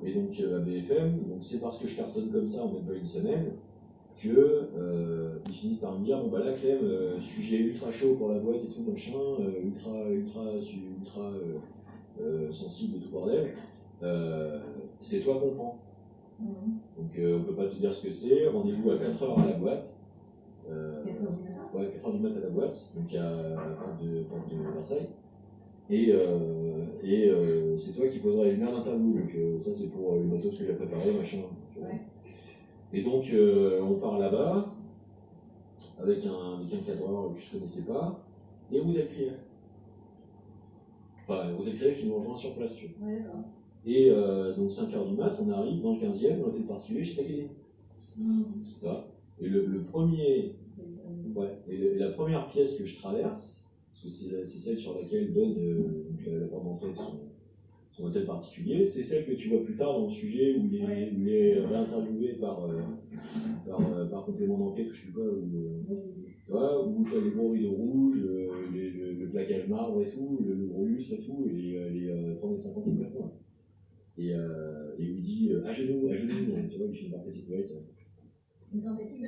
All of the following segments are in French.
Et donc à BFM, donc c'est parce que je cartonne comme ça en même pas une semaine que ils finissent par me dire bon bah là Clem, sujet ultra chaud pour la boîte et tout machin, ultra sensible et tout bordel, c'est toi qu'on prend. Donc on peut pas te dire ce que c'est, rendez-vous à 4h à la boîte. Ouais, 4h du mat à la boîte, donc à porte de Versailles. Et c'est toi qui poseras les lumières d'interview, donc ça c'est pour le matos que j'ai préparé, machin. Ouais. Et donc on part là-bas, avec un cadreur que je connaissais pas, et Roudel Krief. Enfin, Roudel Krief qui nous rejoint sur place, tu vois. Ouais, d'accord. Et donc 5h du mat, on arrive dans le 15e, dans l'hôtel particulier, chez Takedi. Et le premier, ouais, et la première pièce que je traverse, parce que c'est celle sur laquelle donne la porte d'entrée de son hôtel particulier, c'est celle que tu vois plus tard dans le sujet où il est réinterviewé par complément d'enquête, ou je sais pas, où tu as les gros rideaux rouges, le plaquage marbre et tout, le gros lustre et tout, et les 3,50 m de plafond. Et il lui dit à genoux, tu vois, il finit par péter poète. Une tentative de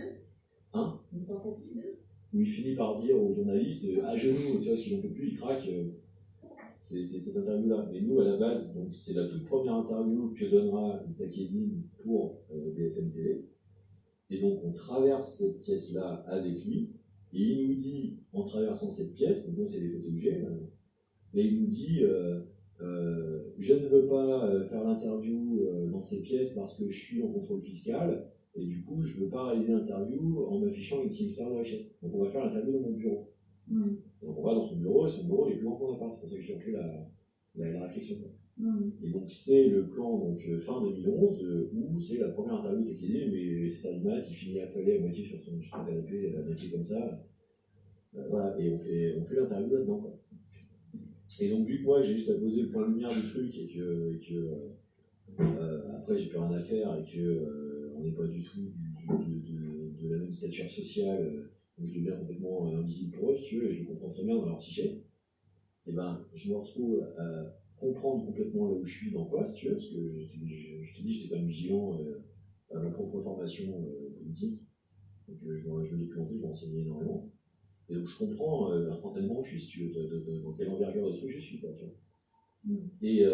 Hein? Une tentative de Où il finit par dire aux journalistes à genoux, tu vois, s'il n'en peut plus, il craque. C'est cette interview-là. Mais nous, à la base, donc c'est la toute première interview que donnera Takedi pour BFM TV. Et donc on traverse cette pièce-là avec lui, et il nous dit, en traversant cette pièce, donc c'est des photos que j'ai, et il nous dit je ne veux pas faire l'interview dans ces pièces parce que je suis en contrôle fiscal, et du coup je ne veux pas réaliser l'interview en m'affichant une signature de richesse. Donc on va faire l'interview dans mon bureau. Donc on va dans son bureau, et son bureau est plus grand qu'on appart. C'est pour ça que j'ai fait la réflexion. Et donc c'est le plan donc, fin 2011 où c'est la première interview de Takedi, mais c'est un mat, il finit affalé à moitié sur son canapé, à moitié comme ça. Voilà, et on fait l'interview là-dedans, quoi. Et donc vu que moi j'ai juste à poser le point de lumière du truc et que après j'ai plus rien à faire et que on n'est pas du tout de la même stature sociale, donc je deviens complètement invisible pour eux, si tu veux, et je le comprends très bien dans leur psyché, et ben je me retrouve à comprendre complètement là où je suis dans quoi, si tu veux, parce que je te dis, j'étais quand même vigilant à ma propre formation politique, donc je me documentais, je me renseignais énormément. Et donc je comprends instantanément où je suis, si tu veux, dans quelle envergure de truc je suis, quoi, tu vois. Et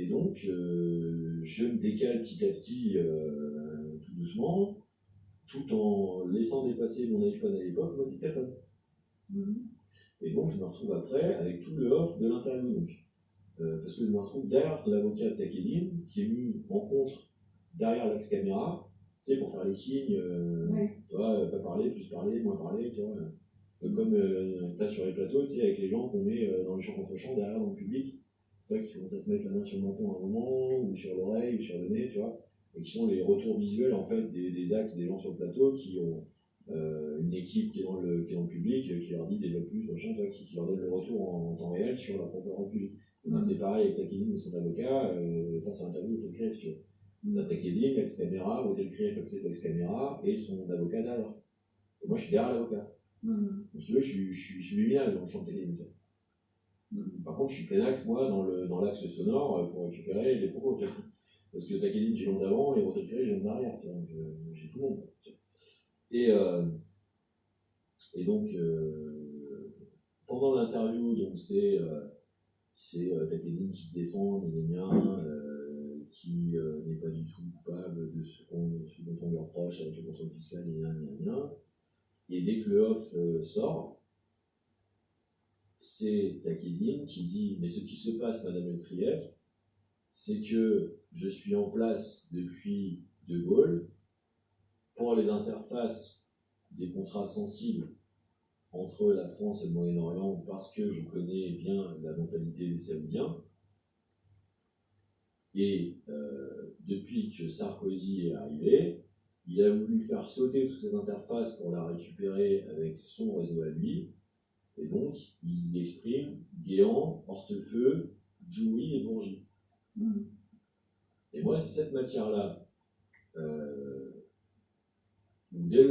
donc je me décale petit à petit, tout doucement, tout en laissant dépasser mon iPhone à l'époque, mon dictaphone. Et donc je me retrouve après avec tout le off de l'interview, donc. Parce que je me retrouve derrière l'avocat de Takedi, qui est mis en contre derrière l'axe-caméra, tu sais, pour faire les signes, tu vois, pas parler, plus parler, moins parler, tu vois. Comme t'as sur les plateaux, tu sais, avec les gens qu'on met dans le champ contre champ, derrière dans le public, tu vois, qui commencent à se mettre la main sur le menton à un moment, ou sur l'oreille, ou sur le nez, tu vois, et qui sont les retours visuels, en fait, des axes des gens sur le plateau, qui ont une équipe qui est dans le public, qui leur dit développe plus, machin, tu vois, qui leur donne le retour en temps réel sur leur propre rôle public. C'est pareil avec Takedi et son avocat, face à l'interview de Takedi, tu vois. Takedi, l'ex-caméra, Hotel Krief, l'ex-caméra, et son avocat derrière. Et moi, je suis derrière l'avocat. Donc, si tu veux, je suis subliminal dans le champ de Takedi. Par contre, je suis plein axe, moi, dans l'axe sonore, pour récupérer les propos. Parce que Takedi, j'ai l'onde d'avant, et Hotel Krief, j'ai l'onde d'arrière. Donc, j'ai tout le monde. Et donc, pendant l'interview, donc c'est Takedi qui se défend, qui n'est pas du tout coupable de ce dont on lui reproche avec le contrôle fiscal, et dès que le off sort, c'est Takedi qui dit mais ce qui se passe, Madame El Krief, c'est que je suis en place depuis De Gaulle pour les interfaces des contrats sensibles entre la France et le Moyen-Orient, parce que je connais bien la mentalité des Saoudiens. Et depuis que Sarkozy est arrivé, il a voulu faire sauter toute cette interface pour la récupérer avec son réseau à lui. Et donc, il exprime Guéant, Hortefeux, Djoui et Bourgi. Et moi, c'est cette matière-là. Dès